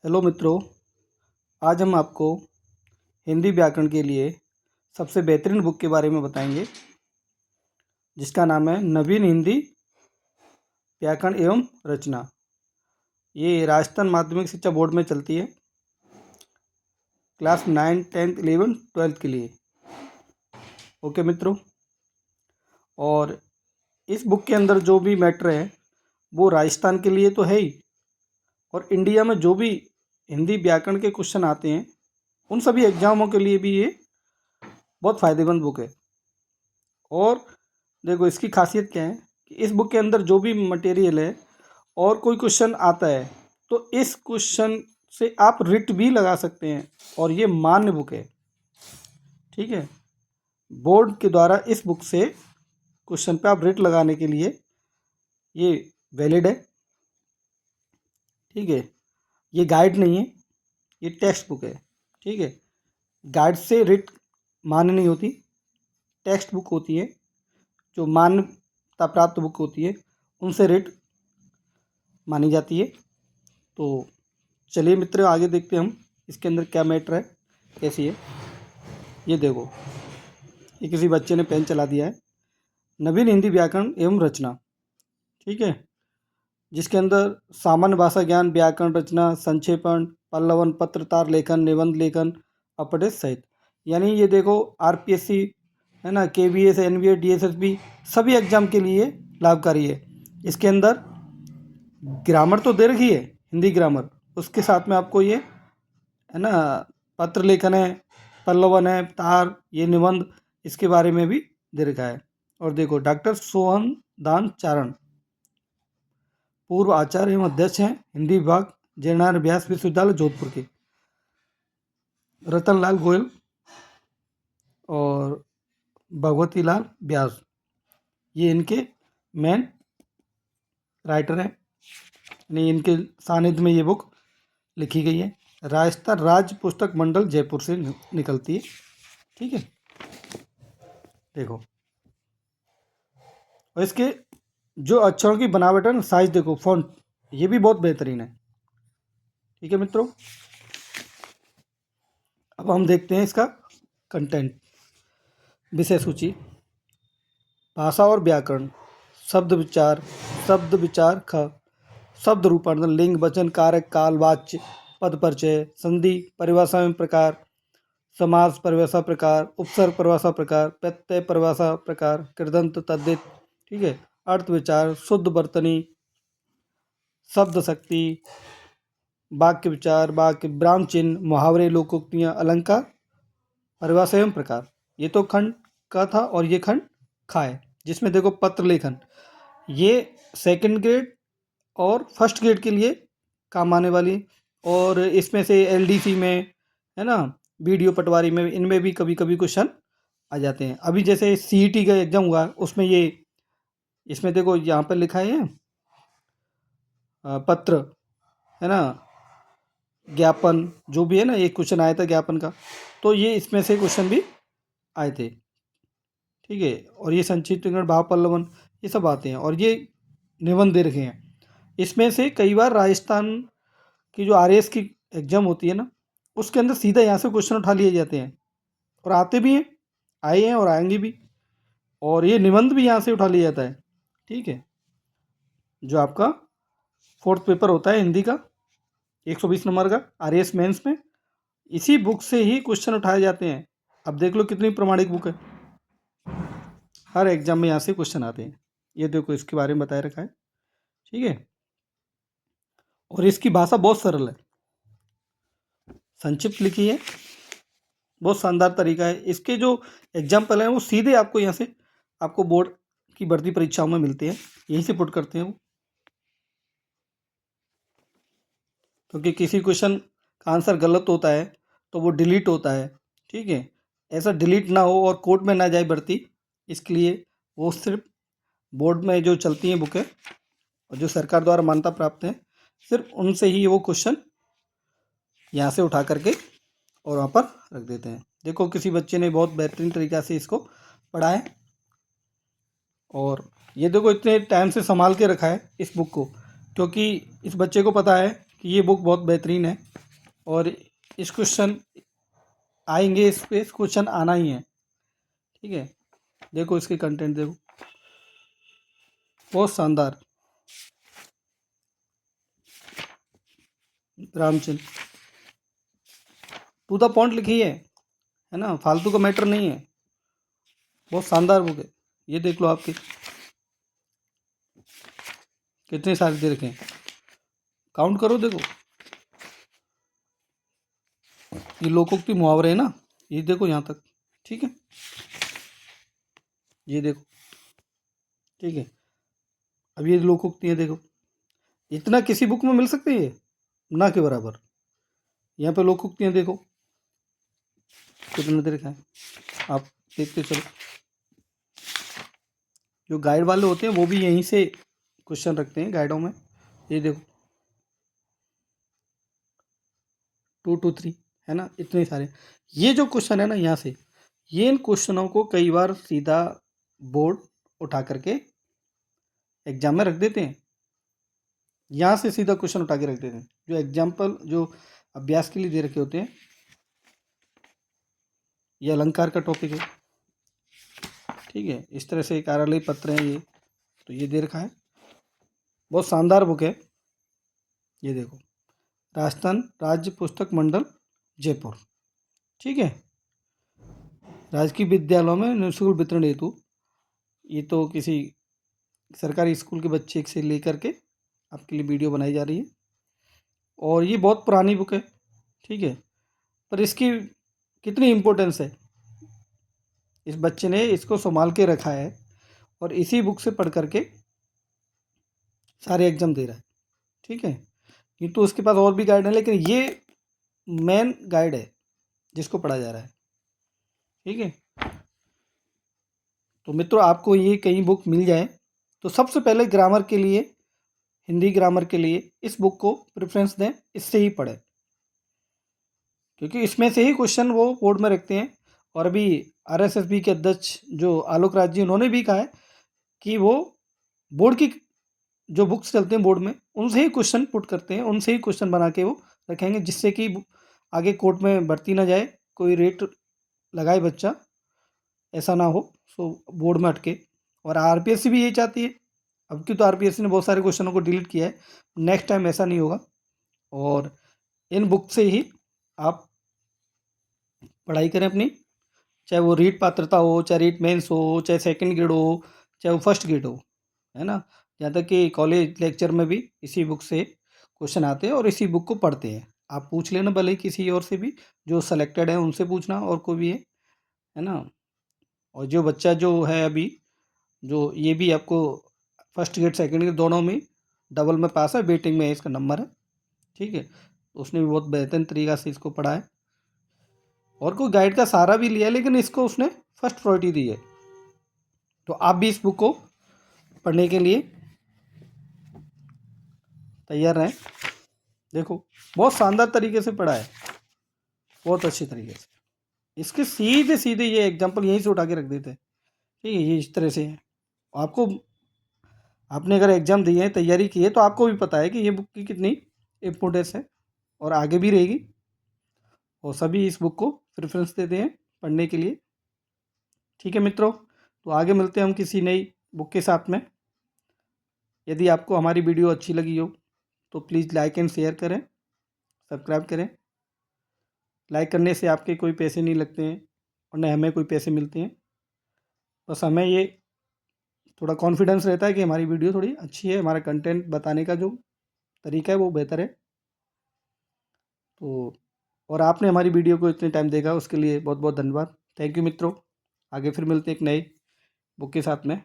Hello मित्रों, आज हम आपको हिंदी व्याकरण के लिए सबसे बेहतरीन बुक के बारे में बताएंगे, जिसका नाम है नवीन हिंदी व्याकरण एवं रचना। ये राजस्थान माध्यमिक शिक्षा बोर्ड में चलती है, क्लास 9, 10th, 11, 12th के लिए। ओके मित्रों, और इस बुक के अंदर जो भी मैटर है वो राजस्थान के लिए तो है ही, और इंडिया में जो भी हिंदी व्याकरण के क्वेश्चन आते हैं उन सभी एग्जामों के लिए भी ये बहुत फ़ायदेमंद बुक है। और देखो, इसकी खासियत क्या है कि इस बुक के अंदर जो भी मटेरियल है और कोई क्वेश्चन आता है तो इस क्वेश्चन से आप रिट भी लगा सकते हैं, और ये मान्य बुक है। ठीक है, बोर्ड के द्वारा इस बुक से क्वेश्चन पे आप रिट लगाने के लिए ये वैलिड है। ठीक है, ये गाइड नहीं है, ये टेक्स्ट बुक है। ठीक है, गाइड से रिट मान्य नहीं होती, टेक्स्ट बुक होती है जो मान्यता प्राप्त बुक होती है, उनसे रिट मानी जाती है। तो चलिए मित्र, आगे देखते हैं हम इसके अंदर क्या मैटर है, कैसी है। ये देखो, ये किसी बच्चे ने पेन चला दिया है, नवीन हिंदी व्याकरण एवं रचना। ठीक है, जिसके अंदर सामान्य भाषा ज्ञान, व्याकरण, रचना, संक्षेपण, पल्लवन, पत्रतार लेखन, निबंध लेखन, अपडेट सहित। यानी ये देखो, आरपीएससी है ना, केवीएस, एनवीए, डीएसएसबी सभी एग्जाम के लिए लाभकारी है। इसके अंदर ग्रामर तो दे रखी है, हिंदी ग्रामर, उसके साथ में आपको ये है ना पत्र लेखन है, पल्लवन है, तार, ये निबंध, इसके बारे में भी दे रखा है। और देखो, डॉक्टर सोहन दान चारण पूर्व आचार्य एवं अध्यक्ष हैं, हिंदी विभाग, जयनारायण व्यास विश्वविद्यालय जोधपुर के। रतन लाल गोयल और भगवती लाल व्यास, ये इनके मेन राइटर हैं, यानी इनके सानिध्य में ये बुक लिखी गई है। राजस्थान राज्य पुस्तक मंडल जयपुर से निकलती है। ठीक है, देखो, और इसके जो अक्षरों की बनावट है ना, साइज देखो, फॉन्ट, ये भी बहुत बेहतरीन है। ठीक है मित्रों, अब हम देखते हैं इसका कंटेंट। विषय सूची, भाषा और व्याकरण, शब्द विचार ख, शब्द रूपांतरण, लिंग, वचन, कारक, काल, वाच्य, पद परिचय, संधि, परिभाषा एवं प्रकार, समास परिभाषा प्रकार, उपसर्ग परिभाषा प्रकार, प्रत्यय परिभाषा प्रकार, कृदंत, तद्धित। ठीक है, अर्थ विचार, शुद्ध वर्तनी, शब्द शक्ति, वाक्य विचार, वाक्य ब्राह्म चिन्ह, मुहावरे, लोकोक्तियाँ, अलंकार, परिभाषा एवं प्रकार। ये तो खंड का था, और ये खंड खा है, जिसमें देखो पत्र लेखन, ये सेकंड ग्रेड और फर्स्ट ग्रेड के लिए काम आने वाली, और इसमें से एलडीसी में है ना, वीडियो पटवारी में, इनमें भी कभी कभी क्वेश्चन आ जाते हैं। अभी जैसे सीईटी का एग्जाम हुआ, उसमें ये, इसमें देखो यहाँ पर लिखा है पत्र, है ना, ज्ञापन, जो भी है ना, एक क्वेश्चन आया था ज्ञापन का, तो ये इसमें से क्वेश्चन भी आए थे। ठीक है, और ये संक्षिप्त भाव, पल्लवन, ये सब आते हैं, और ये निबंध दे रखे हैं। इसमें से कई बार राजस्थान की जो आरएएस की एग्जाम होती है ना, उसके अंदर सीधा यहाँ से क्वेश्चन उठा लिए जाते हैं, और आते भी हैं, आए हैं और आएंगे भी, और ये निबंध भी यहाँ से उठा लिया जाता है। ठीक है, जो आपका फोर्थ पेपर होता है हिंदी का, 120 नंबर का आरएएस मेंस में, इसी बुक से ही क्वेश्चन उठाए जाते हैं। अब देख लो कितनी प्रमाणिक बुक है, हर एग्जाम में यहाँ से क्वेश्चन आते हैं। ये देखो, इसके बारे में बताया रखा है। ठीक है, और इसकी भाषा बहुत सरल है, संक्षिप्त लिखी है, बहुत शानदार तरीका है। इसके जो एग्जाम्पल हैं वो सीधे आपको यहाँ से, आपको बोर्ड की भर्ती परीक्षाओं में मिलते हैं, यहीं से पुट करते हैं वो। क्योंकि किसी क्वेश्चन का आंसर गलत होता है तो वो डिलीट होता है। ठीक है, ऐसा डिलीट ना हो और कोर्ट में ना जाए भर्ती, इसके लिए वो सिर्फ बोर्ड में जो चलती हैं बुकें और जो सरकार द्वारा मान्यता प्राप्त हैं, सिर्फ उनसे ही वो क्वेश्चन यहाँ से उठा करके और वहाँ पर रख देते हैं। देखो, किसी बच्चे ने बहुत बेहतरीन तरीक़ा से इसको पढ़ा है, और ये देखो इतने टाइम से संभाल के रखा है इस बुक को, क्योंकि इस बच्चे को पता है कि ये बुक बहुत बेहतरीन है, और इस क्वेश्चन आएंगे, इस पे क्वेश्चन आना ही है, ठीक है। देखो इसके कंटेंट देखो, बहुत शानदार। रामचंद्र टू द पॉइंट लिखी है ना, फालतू का मैटर नहीं है, बहुत शानदार बुक है। ये देख लो आपके कितने सारे दे रखे हैं, काउंट करो देखो। ये लोकोक्ति मुहावरे है ना, ये देखो यहाँ तक, ठीक है। ये देखो, ठीक है। अब ये लोकोक्ति है देखो, इतना किसी बुक में मिल सकती है ना के बराबर। यहाँ पे लोकोक्तियाँ देखो कितने दे रखा है, आप देखते चलो। जो गाइड वाले होते हैं वो भी यहीं से क्वेश्चन रखते हैं गाइडों में। ये देखो 2 to 3 है ना, इतने सारे। ये जो क्वेश्चन है ना यहाँ से, ये इन क्वेश्चनों को कई बार सीधा बोर्ड उठा करके एग्जाम में रख देते हैं, यहाँ से सीधा क्वेश्चन उठा के रख देते हैं। जो एग्जाम्पल जो अभ्यास के लिए दे रखे होते हैं, ये अलंकार का टॉपिक है, ठीक है। इस तरह से कार्यालय पत्र हैं ये, तो ये दे रखा है, बहुत शानदार बुक है। ये देखो, राजस्थान राज्य पुस्तक मंडल जयपुर, ठीक है। राजकीय विद्यालयों में निःशुल्क वितरण हेतु, ये तो किसी सरकारी स्कूल के बच्चे से लेकर के आपके लिए वीडियो बनाई जा रही है। और ये बहुत पुरानी बुक है, ठीक है, पर इसकी कितनी इम्पोर्टेंस है, इस बच्चे ने इसको संभाल के रखा है और इसी बुक से पढ़ करके सारे एग्जाम दे रहा है, ठीक है। ये तो उसके पास और भी गाइड है, लेकिन ये मेन गाइड है जिसको पढ़ा जा रहा है, ठीक है। तो मित्रों, आपको ये कहीं बुक मिल जाए तो सबसे पहले ग्रामर के लिए, हिंदी ग्रामर के लिए इस बुक को प्रेफरेंस दें, इससे ही पढ़ें, क्योंकि इसमें से ही क्वेश्चन वो बोर्ड में रखते हैं। और अभी आरएसएसबी के अध्यक्ष जो आलोक राज जी, उन्होंने भी कहा है कि वो बोर्ड की जो बुक्स चलते हैं बोर्ड में, उनसे ही क्वेश्चन पुट करते हैं, उनसे ही क्वेश्चन बना के वो रखेंगे, जिससे कि आगे कोर्ट में भर्ती ना जाए, कोई रेट लगाए बच्चा, ऐसा ना हो, सो बोर्ड में अटके। और आरपीएससी भी यही चाहती है। अब की तो आरपीएससी ने बहुत सारे क्वेश्चनों को डिलीट किया है, नेक्स्ट टाइम ऐसा नहीं होगा। और इन बुक से ही आप पढ़ाई करें अपनी, चाहे वो रीट पात्रता हो, चाहे रीट मेंस हो, चाहे सेकंड ग्रेड हो, चाहे वो फर्स्ट ग्रेड हो, है ना। यहाँ तक कि कॉलेज लेक्चर में भी इसी बुक से क्वेश्चन आते हैं और इसी बुक को पढ़ते हैं। आप पूछ लेना भले ही किसी और से भी, जो सेलेक्टेड है उनसे पूछना, और कोई भी है ना। और जो बच्चा जो है अभी, जो ये भी आपको फर्स्ट ग्रेड सेकंड ग्रेड दोनों में डबल में पास है, वेटिंग में इसका नंबर है, ठीक है। उसने भी बहुत बेहतरीन तरीक़ा से इसको पढ़ा है, और कोई गाइड का सहारा भी लिया, लेकिन इसको उसने फर्स्ट प्रायोरिटी दी है। तो आप भी इस बुक को पढ़ने के लिए तैयार रहें। देखो, बहुत शानदार तरीके से पढ़ा है, बहुत अच्छे तरीके से। इसके सीधे सीधे ये एग्जाम्पल यहीं से उठा के रख देते हैं, ठीक है। ये इस तरह से है। आपको, आपने अगर एग्ज़ाम दिए हैं, तैयारी की है, तो आपको भी पता है कि ये बुक की कितनी इम्पोर्टेंस है, और आगे भी रहेगी। और सभी इस बुक को प्रेफरेंस देते हैं पढ़ने के लिए, ठीक है मित्रों। तो आगे मिलते हैं हम किसी नई बुक के साथ में। यदि आपको हमारी वीडियो अच्छी लगी हो तो प्लीज़ लाइक एंड शेयर करें, सब्सक्राइब करें। लाइक करने से आपके कोई पैसे नहीं लगते हैं और न हमें कोई पैसे मिलते हैं, बस हमें ये थोड़ा कॉन्फिडेंस रहता है कि हमारी वीडियो थोड़ी अच्छी है, हमारा कंटेंट बताने का जो तरीका है वो बेहतर है। तो और आपने हमारी वीडियो को इतने टाइम देखा, उसके लिए बहुत बहुत धन्यवाद। थैंक यू मित्रों। आगे फिर मिलते हैं एक नए बुक के साथ में।